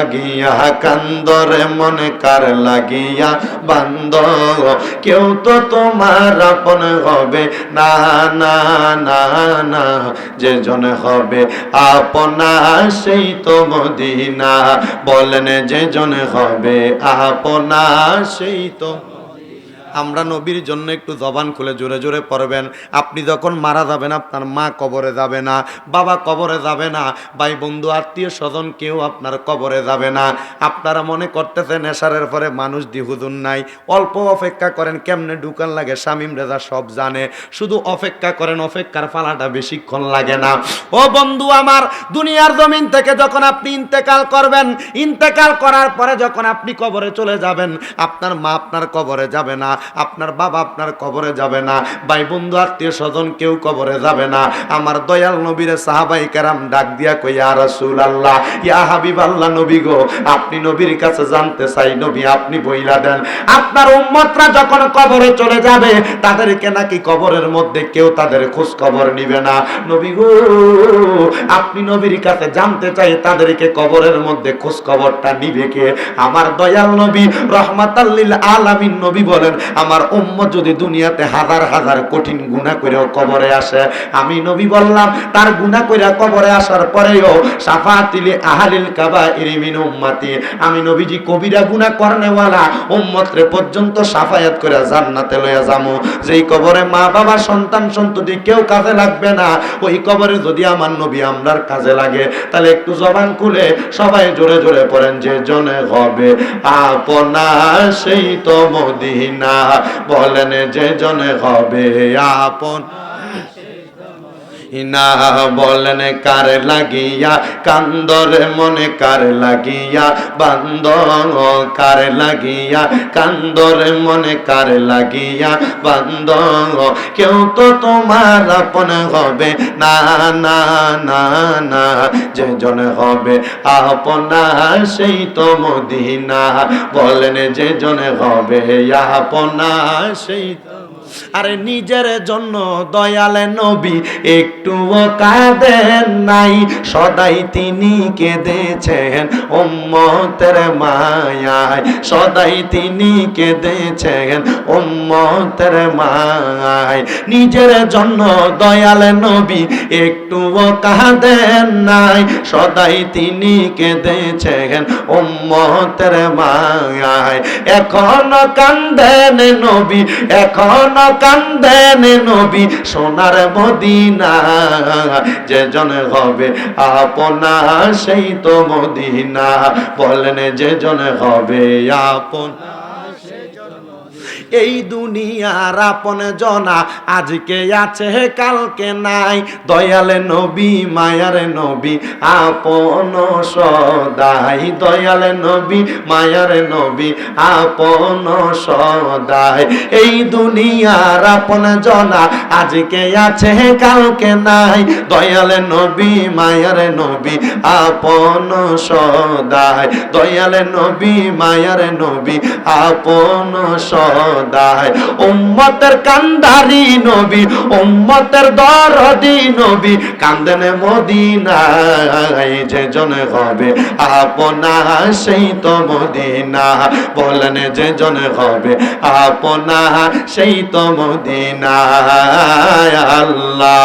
লাগিয়া কান্দরে মনে কার লাগিয়া বান্দ কেউ তো তোমার আপন হবে না না না না যে জন হবে আপনা সেই তো মদিনা বলেন যে জন হবে আপনা সেই তো। আমরা নবীর জন্য একটু জবান খুলে জোরে জোরে পড়বেন। আপনি যখন মারা যাবেন আপনার মা কবরে যাবে না, বাবা কবরে যাবে না, ভাই বন্ধু আত্মীয় স্বজন কেউ আপনার কবরে যাবে না। আপনারা মনে করতেছেন এশারের পরে মানুষ দি হুজুর নাই, অল্প অপেক্ষা করেন, কেমনে ঢুকান লাগে শামীম রেজা সব জানে, শুধু অপেক্ষা করেন, অপেক্ষার ফালাটা বেশিক্ষণ লাগে না। ও বন্ধু আমার, দুনিয়ার জমিন থেকে যখন আপনি ইন্তেকাল করবেন, ইন্তেকাল করার পরে যখন আপনি কবরে চলে যাবেন, আপনার মা আপনার কবরে যাবে না, আপনার বাবা আপনার কবরে যাবে না, ভাই বন্ধু আত্মীয় স্বজন কেউ কবরে যাবে না। আমার দয়াল নবীরে সাহাবায়ে কেরাম ডাক দিয়া কই, ইয়া রাসূলুল্লাহ, ইয়া হাবিবাল্লাহ, নবী গো, আপনি নবীর কাছে জানতে চাই, নবী আপনি বইলা দেন, আপনার উম্মতরা যখন কবরে চলে যাবে তাদেরকে নাকি কবরের মধ্যে কেউ তাদের খোঁজ খবর নিবে না। নবী গো, আপনি নবীর কাছে জানতে চাই তাদেরকে কবরের মধ্যে খোঁজ খবরটা নিবে কে? আমার দয়াল নবী রহমাতাল লিল আলামিন নবী বলেন, আমার উম্মত যদি দুনিয়াতে হাজার হাজার কঠিন গুনাহ করেও কবরে আসে, আমি নবী বললাম তার গুনাহ কইরা কবরে আসার পরেও শাফাআতিল আহলিল কাবাইর মিন উম্মতি, আমি নবীজি কবিরা গুনাহ করনেওয়ালা উম্মতরে পর্যন্ত শাফায়াত করে জান্নাতে লইয়া যামু। যেই কবরে মা বাবা সন্তান সন্ততি কেউ কাজে লাগবে না, ওই কবরে যদি আমার নবী আমরার কাজে লাগে, তাহলে একটু জবান খুলে সবাই জোরে জোরে পড়েন, যে জনে হবে আপনা সেই তো মদিনা, বলেন যে জনে হবে আপন না, বলেন কার লাগিয়া কান্দরে মনে কার লাগিয়া বান্দ, কার লাগিয়া কান্দরে মনে কার লাগিয়া বান্দ কেউ তো তোমার আপন হবে না না না না যে জন হবে আপনা সেই তো মদিনা, বলেন যে জন হবে আপনা সেই। আরে নিজের জন্য দয়ালে নবী একটুও কাঁদেন নাই, সদাই তিনি কেঁদেছেন উম্মতের মায়ায়, সদাই তিনি কেঁদেছেন উম্মতের মায়ায়। নিজের জন্য দয়ালে নবী একটুও কাঁদেন নাই, সদাই তিনি কেঁদেছেন উম্মতের মায়ায়। এখনো কান্দেন নবী, এখনো কান্দেন নবী সোনার মদিনা, যে জন হবে আপনা সেই তো মদিনা, বলেন যে জন হবে আপনা। এই দুনিয়ার আপন জনা আজকে আছে কালকে নাই, দয়ালে নবী মায়ার নবী আপন সদাই, দয়ালে নবী মায়ার নবী আপন সদাই। এই দুনিয়ার আপন জনা আজকে আছে কালকে নাই, দয়ালে নবী মায়ার নবী আপন সদাই, দয়ালে নবী মায়ার নবী আপন সদাই। উম্মতের কান্দারি নবী, উম্মতের দরদি নবী, কান্দেন মদিনায়, যে জন হবে আপনা সেই তো মদিনা, বলেন যে জন হবে আপনা সেই তো মদিনা। আল্লাহ।